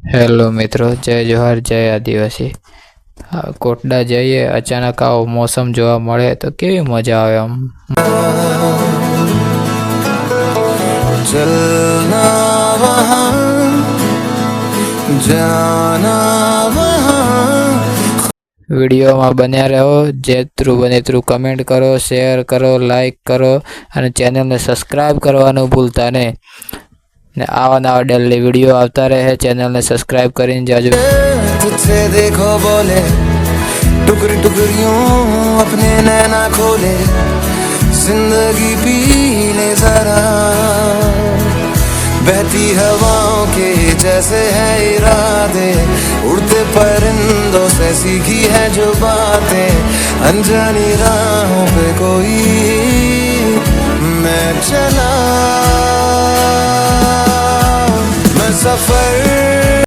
Hello મિત્રો, જય જોહાર, જય આદિવાસી। કોટડા જઈએ, અચાનક આવો મોસમ જોવા મળે તો કેવી મજા આવે। આમ चलना वहाँ जाना वहाँ। વિડીયોમાં બન્યા રહો। જેટલું બને એટલું કમેન્ટ કરો, શેર કરો, લાઈક કરો અને ચેનલને સબસ્ક્રાઈબ કરવાનું ભૂલતા નહીં। ને આવા નવા ડેલી વિડીયો આવતા રહે, ચેનલને સબસ્ક્રાઈબ કરીને જાજો। तुझसे देखो बोले टुकड़ी टुकड़ियों अपने नैना खोले, जिंदगी पी ले जरा, बहती हवाओं के जैसे है इरादे, उड़ते परिंदों से सीखी है जो बातें, अनजानी राहों पे कोई मैं चला, मैं सफर